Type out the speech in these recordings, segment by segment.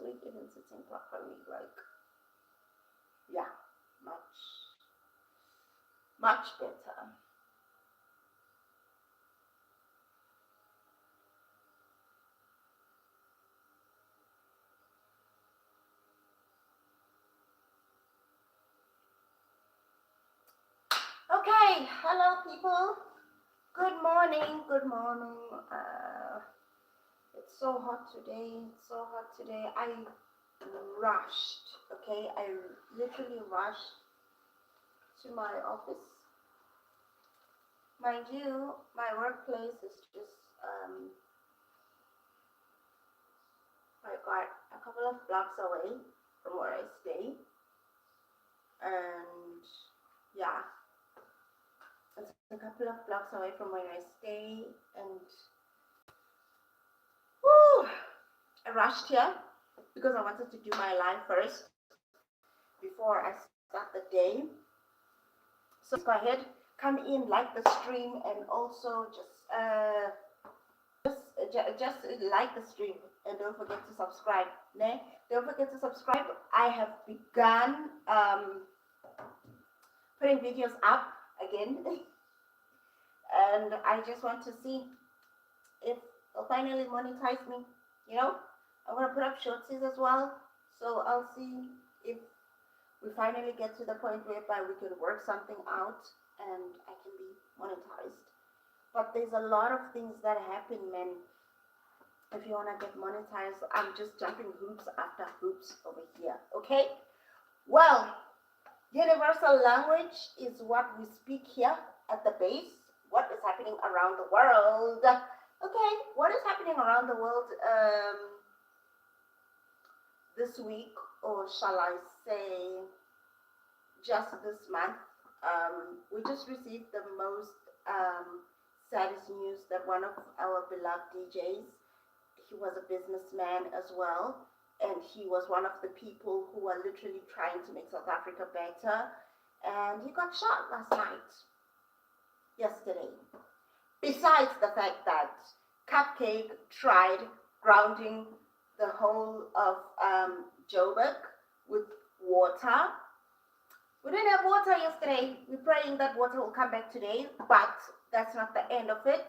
week even sitting properly. Like, yeah, much, much better. Okay, hello people. Good morning. Good morning. It's so hot today. It's so hot today. I rushed. Okay, I literally rushed to my office. Mind you, my workplace is just I got a couple of blocks away from where I stay, and yeah, it's a couple of blocks away from where I stay, and woo, I rushed here because I wanted to do my live first before I start the day. So go ahead, come in, like the stream, and also just like the stream, and don't forget to subscribe. Ne? Don't forget to subscribe. I have begun putting videos up again, and I just want to see if they'll finally monetize me. You know, I want to put up shorties as well, so I'll see if we finally get to the point whereby we can work something out and I can be monetized. But there's a lot of things that happen, man. If you want to get monetized, I'm just jumping hoops after hoops over here. Okay? Well, universal language is what we speak here at the base. What is happening around the world? Okay, what is happening around the world this week, or shall I say just this month? We just received the most saddest news that one of our beloved DJs, he was a businessman as well, and he was one of the people who are literally trying to make South Africa better, and he got shot last night, yesterday. Besides the fact that Cupcake tried grounding the whole of Joburg with water. We didn't have water yesterday. We're praying that water will come back today, but that's not the end of it.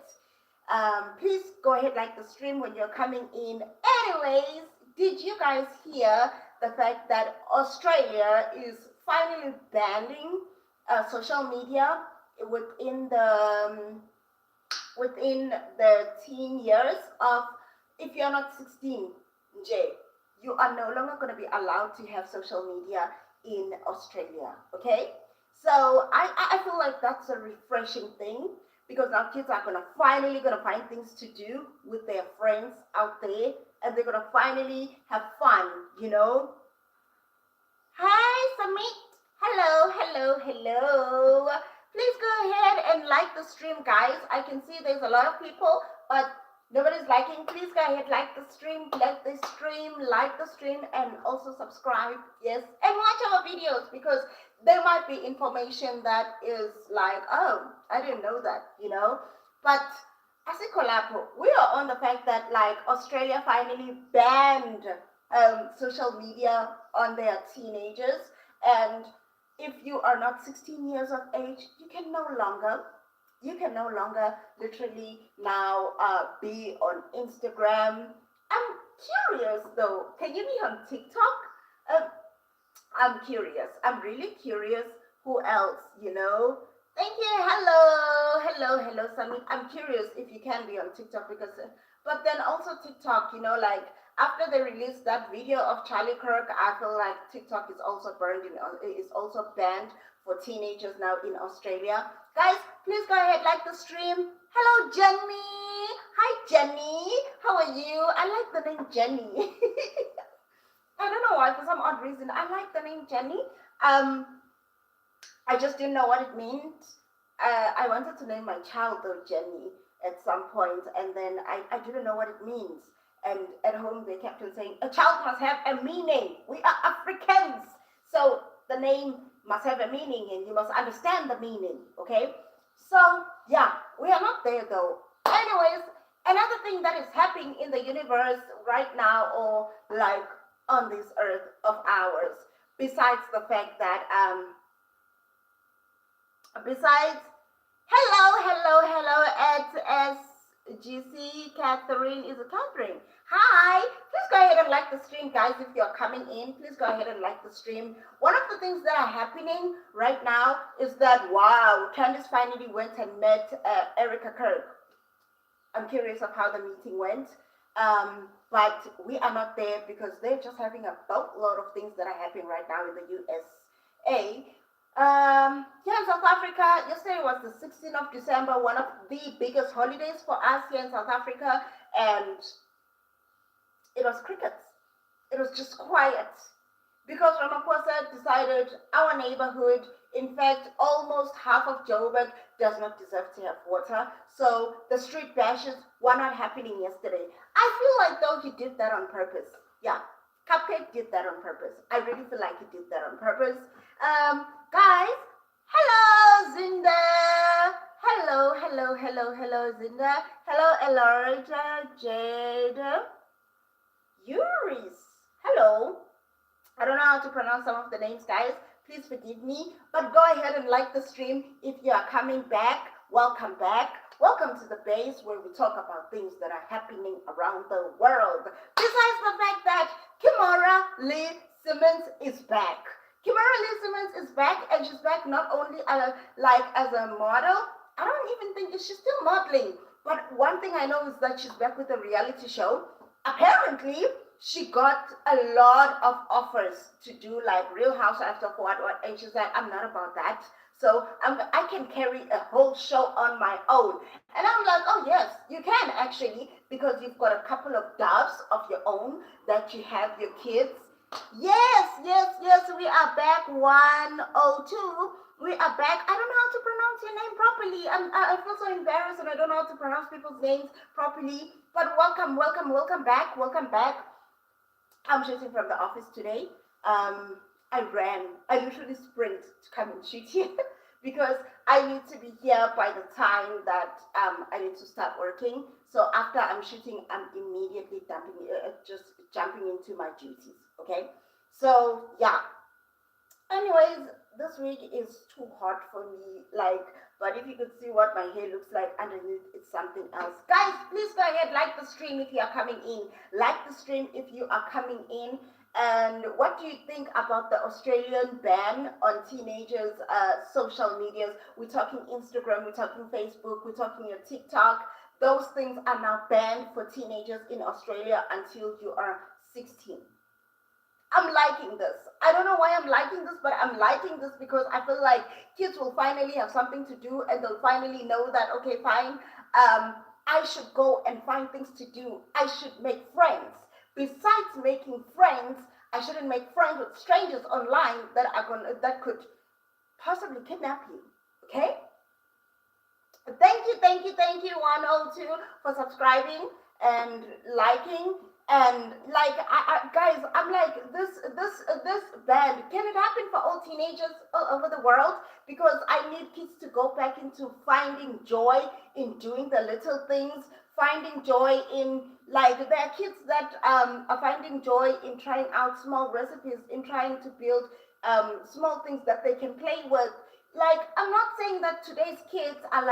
Please go ahead, like the stream when you're coming in. Anyways, did you guys hear the fact that Australia is finally banning social media within the teen years of, if you're not 16, J, you are no longer going to be allowed to have social media in Australia. Okay, so I feel like that's a refreshing thing, because now kids are finally gonna find things to do with their friends out there, and they're gonna finally have fun, you know. Hi, Samit. Hello, hello, hello. Please go ahead and like the stream, guys. I can see there's a lot of people, but nobody's liking. Please go ahead, like the stream, and also subscribe. Yes, and watch our videos, because there might be information that is like, oh, I didn't know that, you know. But as a collab, we are on the fact that like Australia finally banned social media on their teenagers, and if you are not 16 years of age, you can no longer literally now be on Instagram. I'm curious though, can you be on TikTok? I'm curious. I'm really curious. Who else, you know? Thank you. Hello, hello, hello, Samit. I'm curious if you can be on TikTok, because, but then also TikTok, you know, like after they released that video of Charlie Kirk, I feel like TikTok is also banned for teenagers now in Australia. Guys, please go ahead, like the stream. Hello, Jenny. Hi, Jenny. How are you? I like the name Jenny. I don't know why, for some odd reason, I like the name Jenny. I just didn't know what it meant. I wanted to name my child though Jenny at some point, and then I didn't know what it means. And at home they kept on saying, a child must have a meaning. We are Africans. So the name must have a meaning, and you must understand the meaning, okay? So yeah, we are not there though. Anyways, another thing that is happening in the universe right now, or like on this earth of ours. Besides the fact that, besides, hello, SGC, Catherine, is it Catherine? Hi, please go ahead and like the stream, guys. If you're coming in, please go ahead and like the stream. One of the things that are happening right now is that, wow, Candice finally went and met Erica Kirk. I'm curious of how the meeting went. But we are not there because they're just having a boatload of things that are happening right now in the USA. Here in South Africa, yesterday was the 16th of December, one of the biggest holidays for us here in South Africa, and it was crickets. It was just quiet because Ramaphosa decided our neighborhood, in fact, almost half of Joburg, does not deserve to have water. So the street bashes were not happening yesterday. I feel like though he did that on purpose. Yeah, Cupcake did that on purpose. I really feel like he did that on purpose. Guys, hello, Zinda. Hello, Zinda. Hello, Elijah, Jade, Yuris. Hello. I don't know how to pronounce some of the names, guys. Please forgive me. But go ahead and like the stream if you are coming back. Welcome back. Welcome to the base where we talk about things that are happening around the world. Besides the fact that Kimora Lee Simmons is back. Kimora Lee Simmons is back, and she's back not only like as a model. I don't even think she's still modeling. But one thing I know is that she's back with a reality show. Apparently, she got a lot of offers to do like Real Housewives of what, and she's like, I'm not about that. So I can carry a whole show on my own. And I'm like, oh yes, you can actually, because you've got a couple of doves of your own that you have your kids. Yes, we are back 102. We are back. I don't know how to pronounce your name properly. I feel so embarrassed and I don't know how to pronounce people's names properly. But welcome back. I'm shooting from the office today. I literally sprint to come and shoot here because I need to be here by the time that I need to start working. So after I'm shooting, I'm immediately just jumping into my duties. Okay. So yeah. Anyways, this week is too hot for me. But if you could see what my hair looks like underneath, it's something else. Guys, please go ahead, like the stream if you are coming in. Like the stream if you are coming in. And what do you think about the Australian ban on teenagers' social medias? We're talking Instagram, we're talking Facebook, we're talking your TikTok. Those things are now banned for teenagers in Australia until you are 16. I'm liking this. I don't know why I'm liking this, but I'm liking this because I feel like kids will finally have something to do and they'll finally know that, okay, fine, I should go and find things to do. I should make friends. Besides making friends, I shouldn't make friends with strangers online that could possibly kidnap you. Okay? Thank you, 102 for subscribing and liking. And guys, I'm like, this band, can it happen for all teenagers all over the world? Because I need kids to go back into finding joy in doing the little things, finding joy in, there are kids that are finding joy in trying out small recipes, in trying to build small things that they can play with. I'm not saying that today's kids are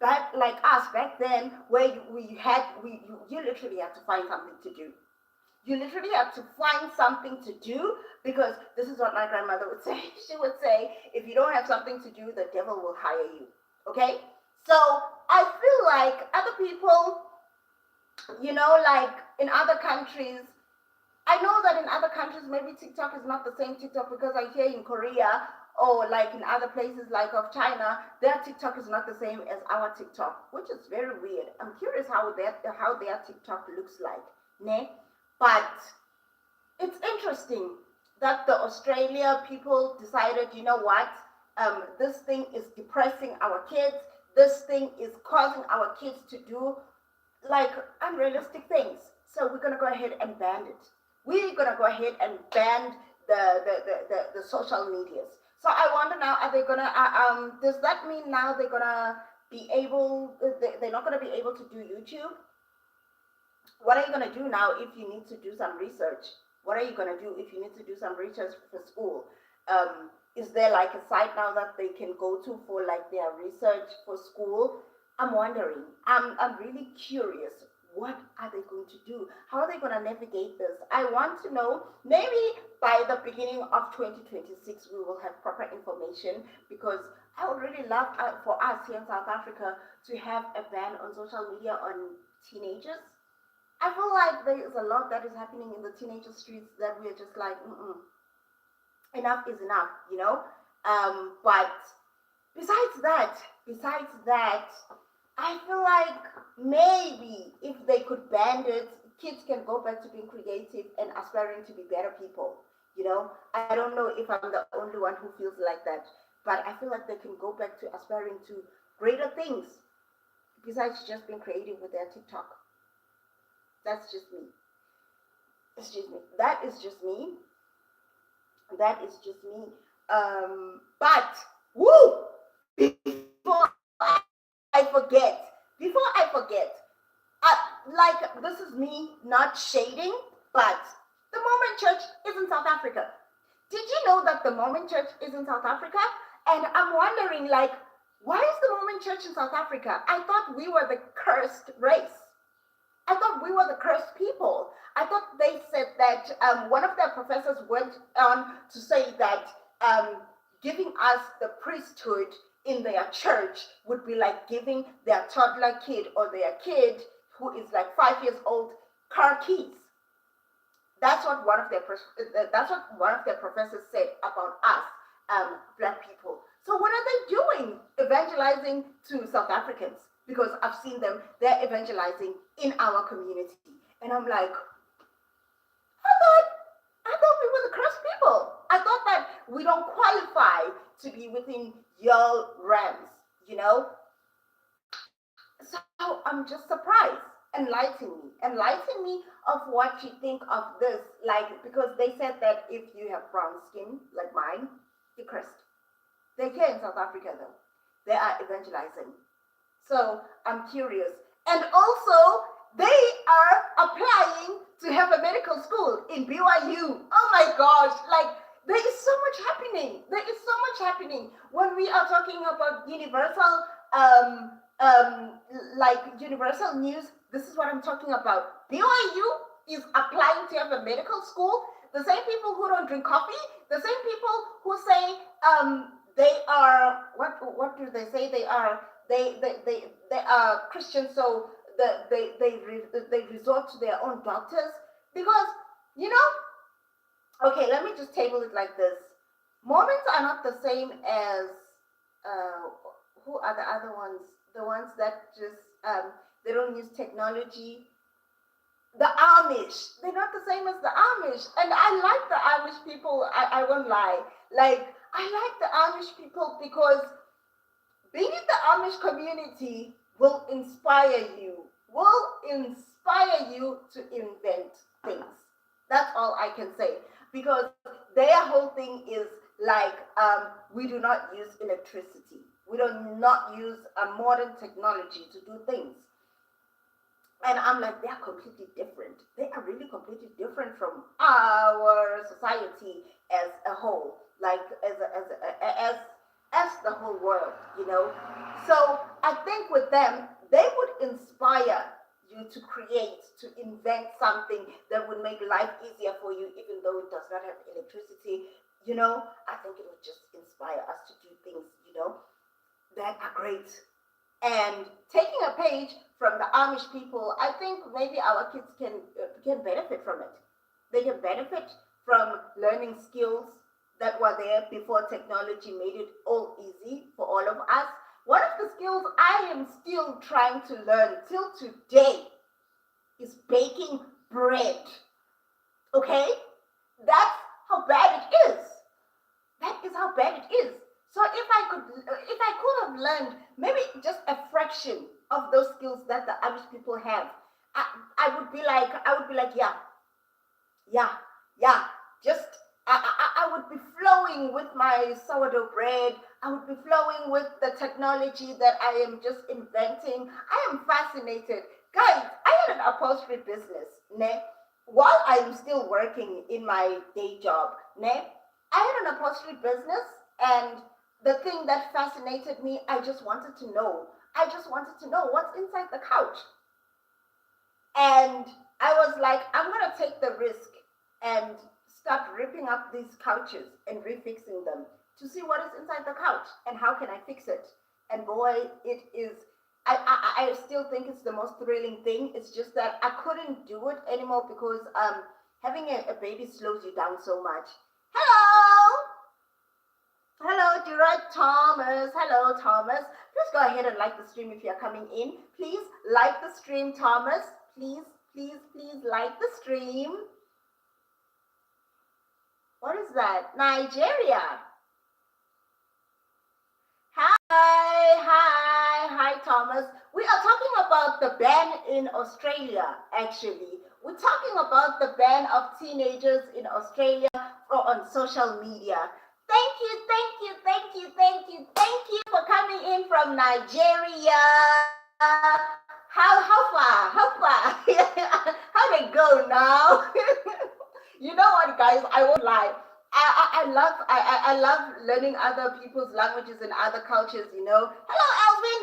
back like us back then, where you literally had to find something to do. You literally have to find something to do, because this is what my grandmother would say. She would say, if you don't have something to do, the devil will hire you. Okay? So I feel like other people, in other countries, I know that in other countries, maybe TikTok is not the same TikTok, because I hear in Korea or in other places of China, their TikTok is not the same as our TikTok, which is very weird. I'm curious how their TikTok looks like, ne? But it's interesting that the Australia people decided, you know what, this thing is depressing our kids. This thing is causing our kids to do unrealistic things. So we're gonna go ahead and ban it. We're gonna go ahead and ban the social medias. So I wonder now, are they gonna? Does that mean now they're gonna be able? They're not gonna be able to do YouTube. What are you gonna do now if you need to do some research? What are you going to do if you need to do some research for school? Is there like a site now that they can go to for like their research for school? I'm wondering. I'm really curious. What are they going to do? How are they going to navigate this? I want to know. Maybe by the beginning of 2026, we will have proper information because I would really love for us here in South Africa to have a ban on social media on teenagers. I feel like there is a lot that is happening in the teenager streets that we're just like, enough is enough, you know. But besides that, I feel like maybe if they could ban it, kids can go back to being creative and aspiring to be better people. You know, I don't know if I'm the only one who feels like that, but I feel like they can go back to aspiring to greater things besides just being creative with their TikTok. That's just me. Excuse me. That is just me. That is just me. But woo! Before I forget, like this is me not shading, but the Mormon Church is in South Africa. Did you know that the Mormon Church is in South Africa? And I'm wondering, like, why is the Mormon Church in South Africa? I thought we were the cursed race. I thought we were the cursed people. I thought they said that one of their professors went on to say that giving us the priesthood in their church would be like giving their toddler kid or their kid who is like 5 years old car keys. That's what one of their professors said about us, black people. So what are they doing evangelizing to South Africans? Because I've seen them, they're evangelizing in our community. And I'm like, I thought we were the cursed people. I thought that we don't qualify to be within your realms, you know? So I'm just surprised. Enlighten me of what you think of this. Like, because they said that if you have brown skin, like mine, you're cursed. They're here in South Africa though. They are evangelizing. So I'm curious. And also, they are applying to have a medical school in BYU. Oh my gosh, like there is so much happening. There is so much happening when we are talking about universal, like universal news. This is what I'm talking about. BYU is applying to have a medical school. The same people who don't drink coffee, the same people who say they are what do they say they are? They are Christians, so they resort to their own doctors because you know. Okay, let me just table it like this: Mormons are not the same as uh, who are the other ones? The ones that just they don't use technology. The Amish, they're not the same as the Amish, and I like the Amish people. I won't lie, like I like the Amish people because being in the Amish community will inspire you to invent things. That's all I can say. Because their whole thing is like we do not use electricity. We do not use a modern technology to do things. And I'm like, they are completely different. They are really completely different from our society as a whole, like as the whole world, you know. So I think with them, they would inspire you to create, to invent something that would make life easier for you, even though it does not have electricity. You know, I think it would just inspire us to do things, you know, that are great. And taking a page from the Amish people, I think maybe our kids can benefit from it. They can benefit from learning skills that were there before technology made it all easy for all of us. One of the skills I am still trying to learn till today is baking bread. Okay? That's how bad it is. That is how bad it is. So if I could have learned maybe just a fraction of those skills that the Amish people have, I would be like, yeah, yeah. Just I would be flowing with my sourdough bread. I would be flowing with the technology that I am just inventing. I am fascinated, guys. I had an upholstery business, ne? while I'm still working in my day job, ne, I had an upholstery business, and the thing that fascinated me, I just wanted to know. I just wanted to know what's inside the couch. And I was like, I'm gonna take the risk and start ripping up these couches and refixing them to see what is inside the couch and how can I fix it. And boy, it is. I still think it's the most thrilling thing. It's just that I couldn't do it anymore because having a baby slows you down so much. Hello, hello, Gerard Thomas. Hello, Thomas. Please go ahead and like the stream if you're coming in. Please like the stream, Thomas. Please, please, please like the stream. What is that? Nigeria. Hi, Thomas. We are talking about the ban in Australia, actually. We're talking about the ban of teenagers in Australia or on social media. Thank you, thank you, thank you, thank you, thank you for coming in from Nigeria. How far? How far? How they go now? You know what, guys? I won't lie. I love learning other people's languages and other cultures, you know. Hello, Alvin.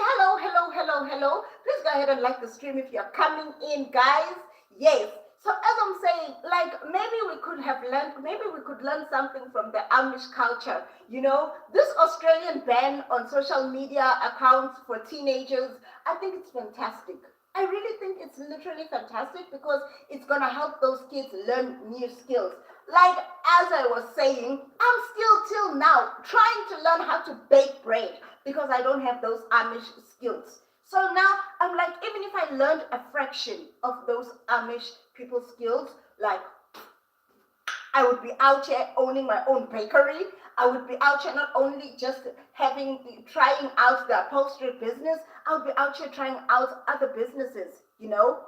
Hello. Please go ahead and like the stream if you're coming in, guys. Yes. So as I'm saying, like maybe we could learn something from the Amish culture. You know, this Australian ban on social media accounts for teenagers, I think it's fantastic. I really think it's literally fantastic because it's gonna help those kids learn new skills. Like as I was saying, I'm still till now trying to learn how to bake bread because I don't have those Amish skills. So now I'm like, even if I learned a fraction of those Amish people skills, like I would be out here owning my own bakery. I would be out here not only just trying out the upholstery business, I would be out here trying out other businesses, you know?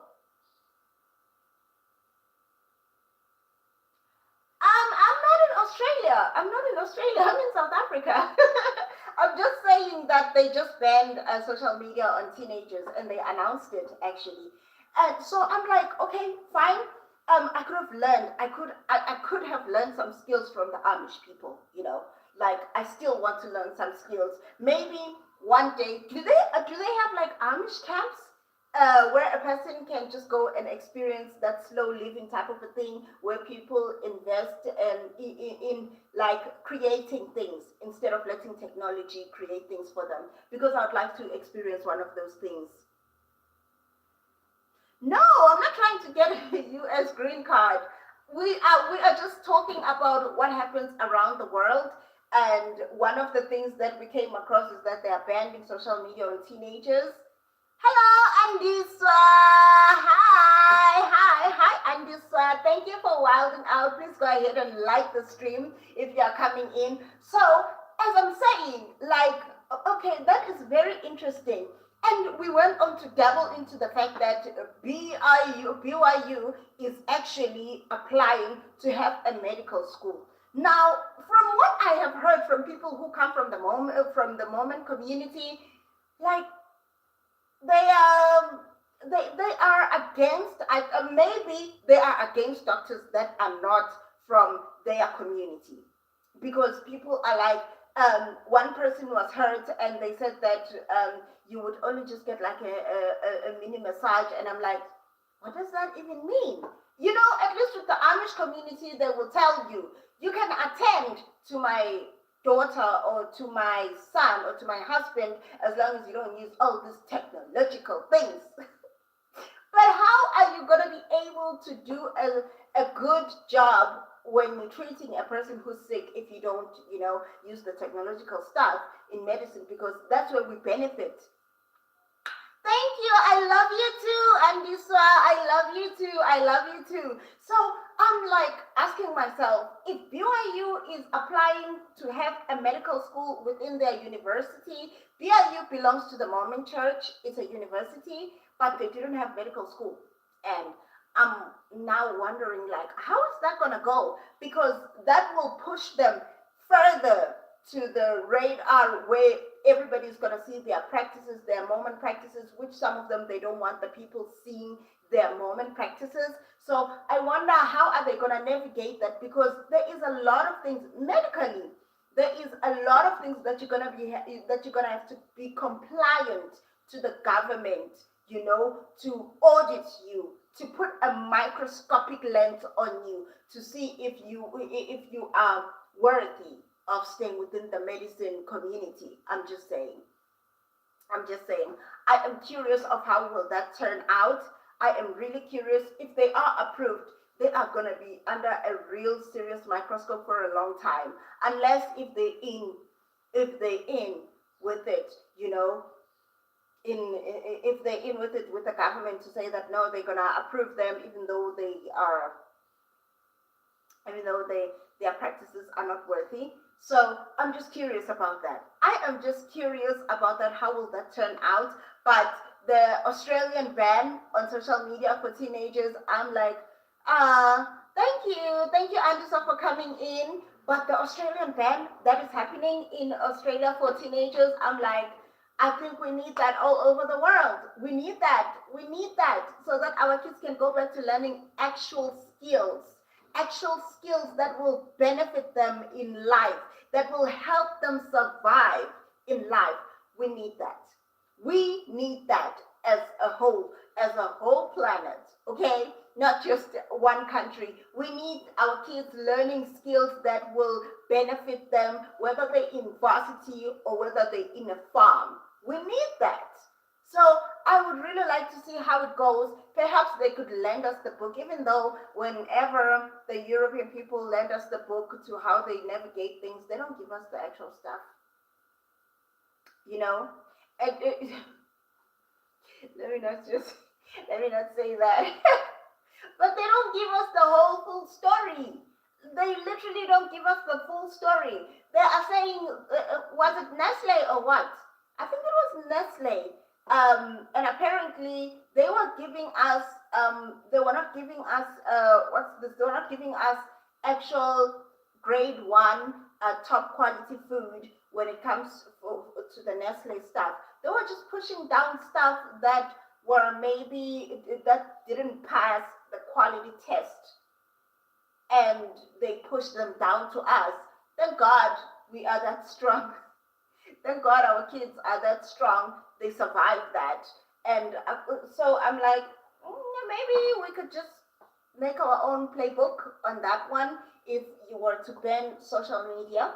I'm not in Australia. I'm not in Australia. I'm in South Africa. I'm just saying that they just banned social media on teenagers and they announced it actually. And so I'm like, okay, fine. I could have learned. I could have learned some skills from the Amish people. You know, like I still want to learn some skills. Maybe one day. Do they have like Amish camps? Where a person can just go and experience that slow living type of a thing where people invest in like creating things instead of letting technology create things for them, because I'd like to experience one of those things. No, I'm not trying to get a US green card. We are just talking about what happens around the world, and one of the things that we came across is that they are banning social media on teenagers. Hello, Andiswa. Hi, Andiswa. Thank you for wilding out. Please go ahead and like the stream if you are coming in. So, as I'm saying, like, okay, that is very interesting. And we went on to dabble into the fact that BYU is actually applying to have a medical school. Now, from what I have heard from people who come from the Mormon community, like they are against. Maybe they are against doctors that are not from their community, because people are like, one person was hurt and they said that you would only just get like a mini massage, and I'm like, what does that even mean? You know, at least with the Amish community, they will tell you you can attend to my daughter or to my son or to my husband as long as you don't use all these technological things. But how are you going to be able to do a good job when you're treating a person who's sick if you don't, use the technological stuff in medicine? Because that's where we benefit. Thank you. I love you too, Andiswa. I love you too. I love you too. So I'm like asking myself, if BYU is applying to have a medical school within their university, BYU belongs to the Mormon Church. It's a university, but they didn't have medical school. And I'm now wondering, like, how is that going to go? Because that will push them further to the radar where everybody's going to see their practices, their Mormon practices, which some of them they don't want the people seeing their Mormon practices. So I wonder how are they going to navigate that, because there is a lot of things medically. There is a lot of things that you're gonna have to be compliant to the government, to audit you, to put a microscopic lens on you to see if you are worthy of staying within the medicine community. I'm just saying. I am curious of how will that turn out. I am really curious. If they are approved, they are going to be under a real serious microscope for a long time, unless if they in with it, if they're in with it with the government to say that no, they're going to approve them, even though their practices are not worthy. So I'm just curious about that. I am just curious about that. How will that turn out? But the Australian ban on social media for teenagers, I'm like, thank you, Anderson, for coming in. But the Australian ban that is happening in Australia for teenagers, I'm like, I think we need that all over the world. We need that. We need that so that our kids can go back to learning actual skills that will benefit them in life, that will help them survive in life. We need that. We need that as a whole planet, okay? Not just one country. We need our kids learning skills that will benefit them, whether they're in varsity or whether they're in a farm. We need that. So I would really like to see how it goes. Perhaps they could lend us the book, even though whenever the European people lend us the book to how they navigate things, they don't give us the actual stuff. You know? And let me not say that. But they don't give us the whole full story. They literally don't give us the full story. They are saying, was it Nestle or what? I think it was Nestle. And apparently they were giving us, they were not giving us, they were not giving us actual grade one top quality food when it comes to the Nestle stuff. They were just pushing down stuff that were maybe, that didn't pass the quality test. And they pushed them down to us. Thank God we are that strong. Thank God our kids are that strong. They survived that. And so I'm like, maybe we could just make our own playbook on that one if you were to ban social media.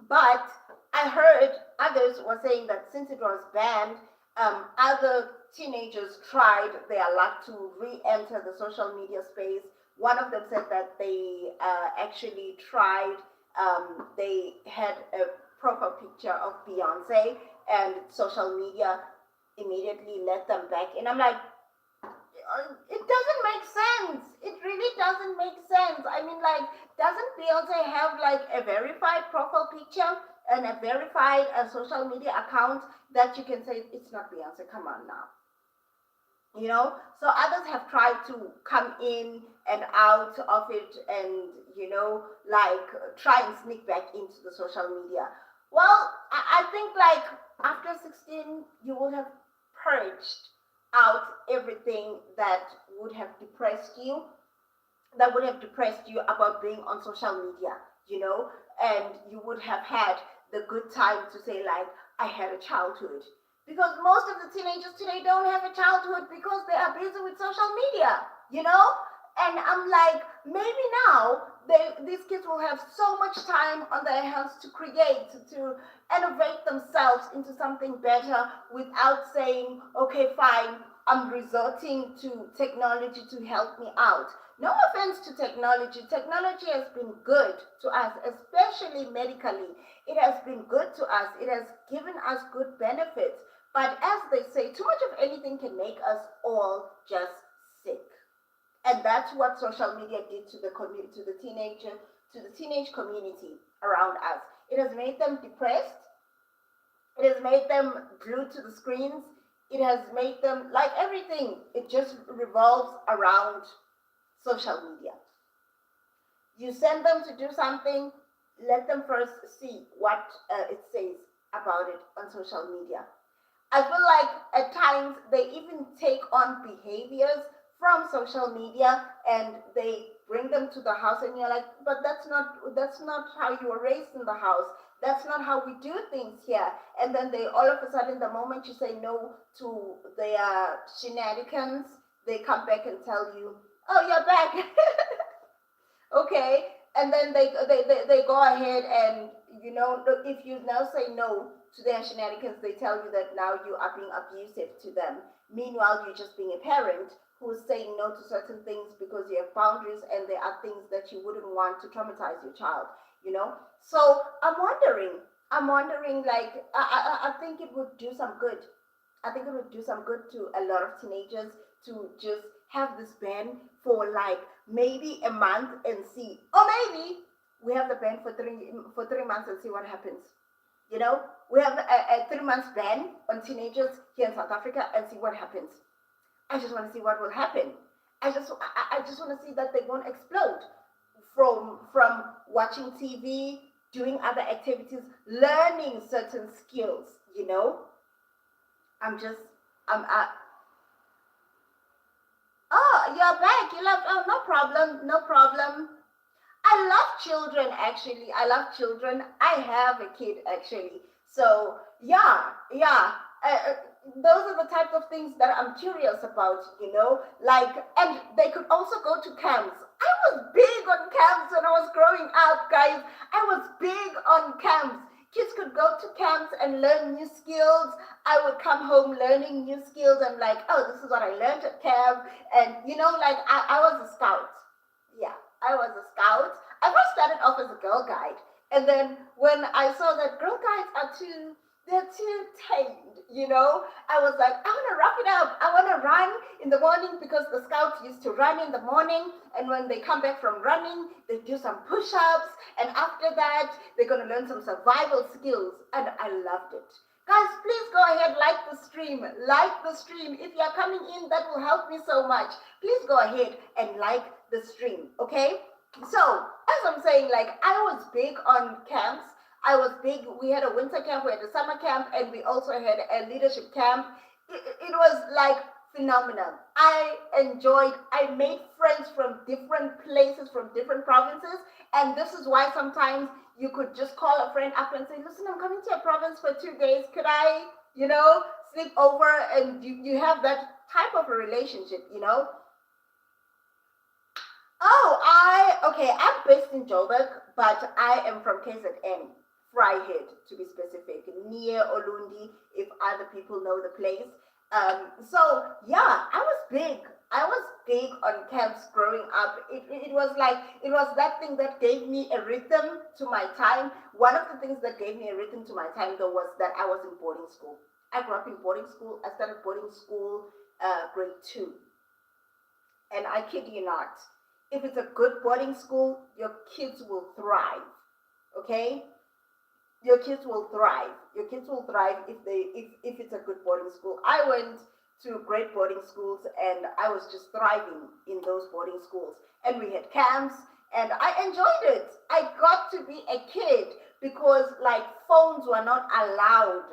But I heard others were saying that since it was banned, other teenagers tried their luck to re-enter the social media space. One of them said that they actually tried, they had a profile picture of Beyonce, and social media immediately let them back. And I'm like, it doesn't make sense. It really doesn't make sense. I mean, like, doesn't Beyonce have like a verified profile picture and a verified social media account that you can say it's not Beyonce? Come on now. So others have tried to come in and out of it, and like try and sneak back into the social media. Well, I think like after 16 you would have purged out everything that would have depressed you about being on social media, and you would have had the good time to say like, I had a childhood. Because most of the teenagers today don't have a childhood because they are busy with social media, And I'm like, maybe now these kids will have so much time on their hands to create, to innovate themselves into something better without saying, okay, fine, I'm resorting to technology to help me out. No offense to technology. Technology has been good to us, especially medically. It has been good to us. It has given us good benefits. But as they say, too much of anything can make us all just sick. And that's what social media did to the community, to the teenage community around us. It has made them depressed. It has made them glued to the screens. It has made them, like everything, it just revolves around social media. You send them to do something, let them first see what it says about it on social media. I feel like at times they even take on behaviors from social media, and they bring them to the house, and you're like, but that's not how you were raised in the house. That's not how we do things here. And then they all of a sudden, the moment you say no to their shenanigans, they come back and tell you, oh, you're back. Okay, and then they go ahead, and if you now say no to their shenanigans, they tell you that now you are being abusive to them. Meanwhile, you're just being a parent who's saying no to certain things because you have boundaries, and there are things that you wouldn't want to traumatize your child. So I'm wondering, like, I think it would do some good. I think it would do some good to a lot of teenagers to just have this ban for like maybe a month and see, or maybe we have the ban for 3 months and see what happens. We have a 3 months ban on teenagers here in South Africa and see what happens. I just want to see what will happen. I just want to see that they won't explode from watching TV, doing other activities, learning certain skills. I'm just I'm Oh, you're back. You love. Oh, no problem. No problem. I love children, actually. I love children. I have a kid, actually. So, yeah, yeah. Those are the type of things that I'm curious about. Like, and they could also go to camps. I was big on camps when I was growing up, guys. I was big on camps. Kids could go to camps and learn new skills. I would come home learning new skills. I'm like, oh, this is what I learned at camp. And, like, I was a scout. Yeah, I was a scout. I first started off as a girl guide. And then when I saw that girl guides they're too tamed. I was like, I want to wrap it up. I want to run in the morning because the scouts used to run in the morning. And when they come back from running, they do some push-ups. And after that, they're going to learn some survival skills. And I loved it. Guys, please go ahead, like the stream. Like the stream. If you're coming in, that will help me so much. Please go ahead and like the stream, okay? So, as I'm saying, like, I was big on camps. I was big. We had a winter camp, we had a summer camp, and we also had a leadership camp. It was like phenomenal. I made friends from different places, from different provinces, and this is why sometimes you could just call a friend up and say, listen, I'm coming to a province for 2 days. Could I, sleep over? And you have that type of a relationship. Okay, I'm based in Joburg, but I am from KZN. Fryhead, to be specific, near Olundi, if other people know the place. So yeah, I was big. I was big on camps growing up. It was that thing that gave me a rhythm to my time. One of the things that gave me a rhythm to my time, though, was that I was in boarding school. I grew up in boarding school. I started boarding school grade 2. And I kid you not, if it's a good boarding school, your kids will thrive. Okay? Your kids will thrive. Your kids will thrive if it's a good boarding school. I went to great boarding schools, and I was just thriving in those boarding schools. And we had camps, and I enjoyed it. I got to be a kid because, like, phones were not allowed.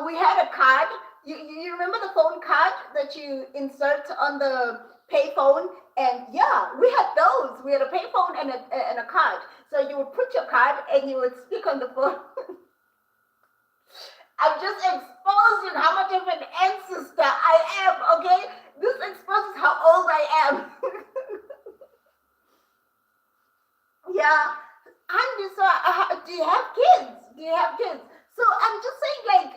We had a card. You remember the phone card that you insert on the payphone? And yeah, we had those. We had a payphone and a card. So you would put your card and you would speak on the phone. I'm just exposing how much of an ancestor I am, okay? This exposes how old I am. Yeah. And so, do you have kids? Do you have kids? So I'm just saying, like,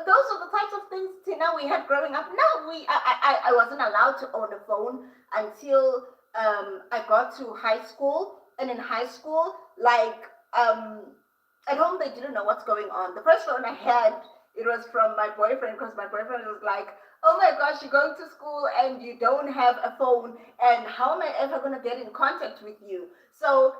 those are the types of things, Tina, we had growing up. No, I wasn't allowed to own a phone until I got to high school. And in high school, like, at home, they didn't know what's going on. The first phone I had, it was from my boyfriend, because my boyfriend was like, oh my gosh, you're going to school and you don't have a phone, and how am I ever going to get in contact with you? So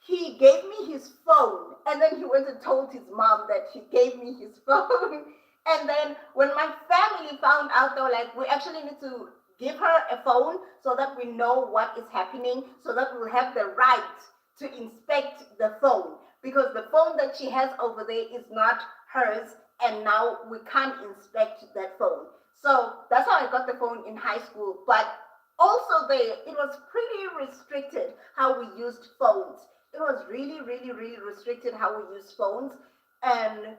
he gave me his phone, and then he went and told his mom that he gave me his phone. And then when my family found out, they were like, we actually need to give her a phone so that we know what is happening, so that we'll have the right to inspect the phone, because the phone that she has over there is not hers, and now we can't inspect that phone. So that's how I got the phone in high school. But Also there, it was pretty restricted how we used phones. It was really, really, really restricted how we used phones. And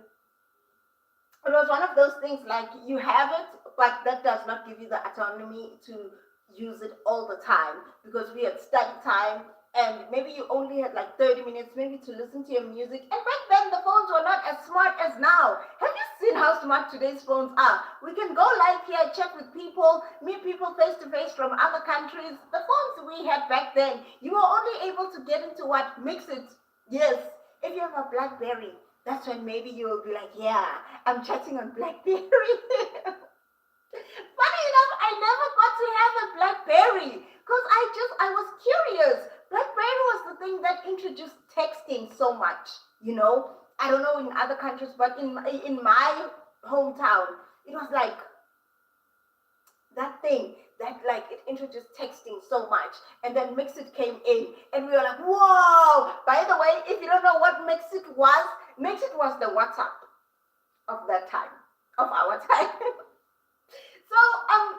it was one of those things like you have it, but that does not give you the autonomy to use it all the time because we had study time and maybe you only had like 30 minutes maybe to listen to your music. And back then the phones were not as smart as now. Have you seen how smart today's phones are? We can go live here, chat with people, meet people face to face from other countries. The phones we had back then, you were only able to get into what makes it. Yes, if you have a BlackBerry, that's when maybe you will be like, yeah, I'm chatting on BlackBerry. Funny enough, I never got to have a BlackBerry because I was curious. BlackBerry was the thing that introduced texting so much, you know. I don't know in other countries, but in my hometown, it was like that thing that like it introduced texting so much, and then Mixit came in, and we were like, whoa! By the way, if you don't know what Mixit was the WhatsApp of that time, of our time. So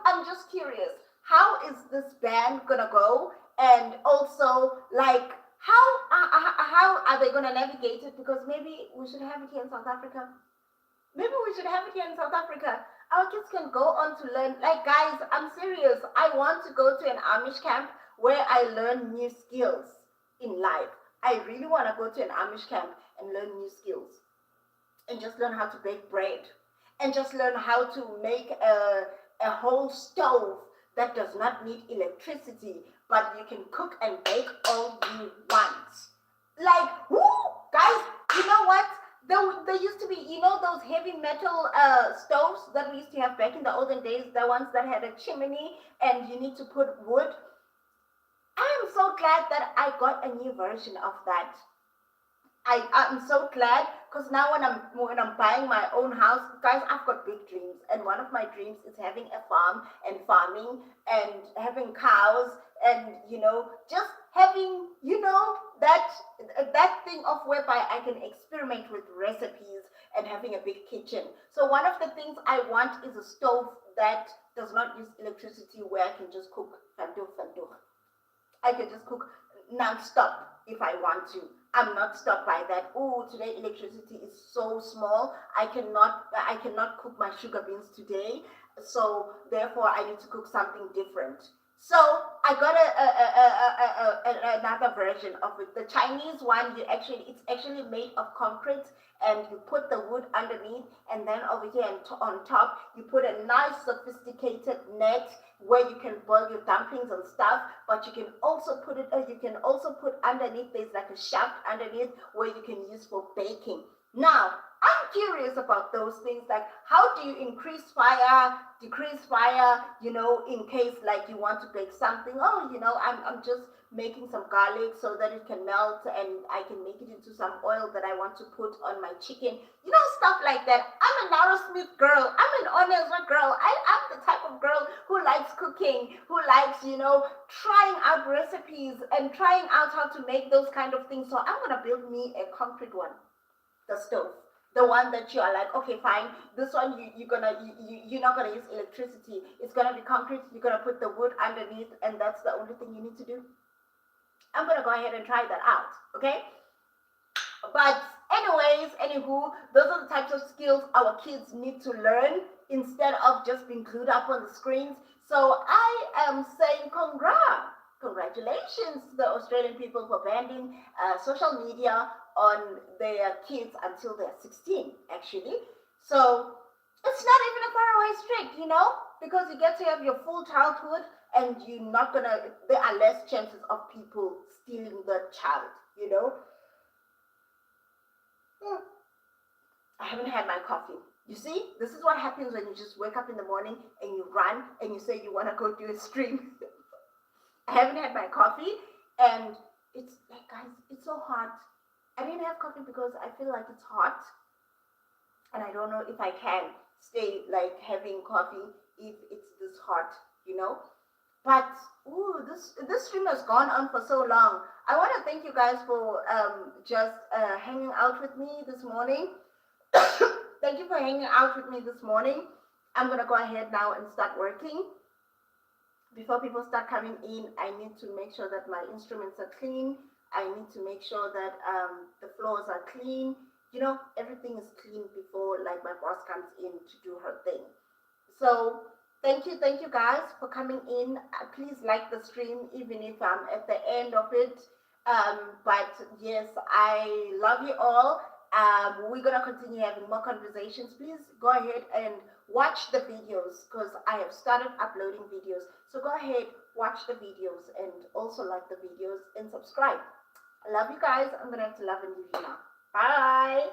I'm just curious, how is this band gonna go? And also, like, how are they gonna navigate it? Because maybe we should have it here in South Africa. Maybe we should have it here in South Africa. Our kids can go on to learn. Like, guys, I'm serious. I want to go to an Amish camp where I learn new skills in life. I really want to go to an Amish camp and learn new skills and just learn how to bake bread and just learn how to make a whole stove that does not need electricity, but you can cook and bake all you want. Like, whoo, guys, you know what? There used to be, you know, those heavy metal stoves that we used to have back in the olden days, the ones that had a chimney and you need to put wood. I am so glad that I got a new version of that. I'm so glad because now when I'm buying my own house, guys, I've got big dreams, and one of my dreams is having a farm and farming and having cows and just having that thing of whereby I can experiment with recipes and having a big kitchen. So one of the things I want is a stove that does not use electricity, where I can just cook fandu. I can just cook non-stop if I want to. I'm not stopped by that. Oh, today electricity is so small. I cannot cook my sugar beans today. So therefore I need to cook something different. So I got another version of it. The Chinese one, it's actually made of concrete, and you put the wood underneath, and then over here on top you put a nice sophisticated net where you can boil your dumplings and stuff. But you can also put underneath, there's like a shaft underneath where you can use for baking. Now I'm curious about those things, like how do you increase fire, decrease fire, in case like you want to bake something. Oh, I'm just making some garlic so that it can melt and I can make it into some oil that I want to put on my chicken. Stuff like that. I'm a Narrow Smith girl. I'm an honest girl. I'm the type of girl who likes cooking, who likes, trying out recipes and trying out how to make those kind of things. So I'm gonna build me a concrete one, the stove. The one that you are like, okay, fine. This one you're not gonna use electricity. It's gonna be concrete. You're gonna put the wood underneath, and that's the only thing you need to do. I'm gonna go ahead and try that out. Okay. But anyways, anywho, those are the types of skills our kids need to learn instead of just being glued up on the screens. So I am saying congratulations to the Australian people for banning social media on their kids until they're 16, actually. So it's not even a faraway streak, because you get to have your full childhood, and there are less chances of people stealing the child. I haven't had my coffee. You see, this is what happens when you just wake up in the morning and you run and you say you want to go do a stream. I haven't had my coffee, and it's like, guys, it's so hot. I didn't have coffee because I feel like it's hot, and I don't know if I can stay like having coffee if it's this hot. But this stream has gone on for so long. I want to thank you guys for just hanging out with me this morning. Thank you for hanging out with me this morning. I'm gonna go ahead now and start working. before people start coming in, I need to make sure that my instruments are clean. I need to make sure that the floors are clean. You know, everything is clean before like my boss comes in to do her thing. So thank you guys for coming in. Please like the stream, even if I'm at the end of it. But yes, I love you all. We're gonna continue having more conversations. Please go ahead and watch the videos because I have started uploading videos. So go ahead, watch the videos and also like the videos and subscribe. I love you guys. I'm gonna have to love and leave you now. Bye.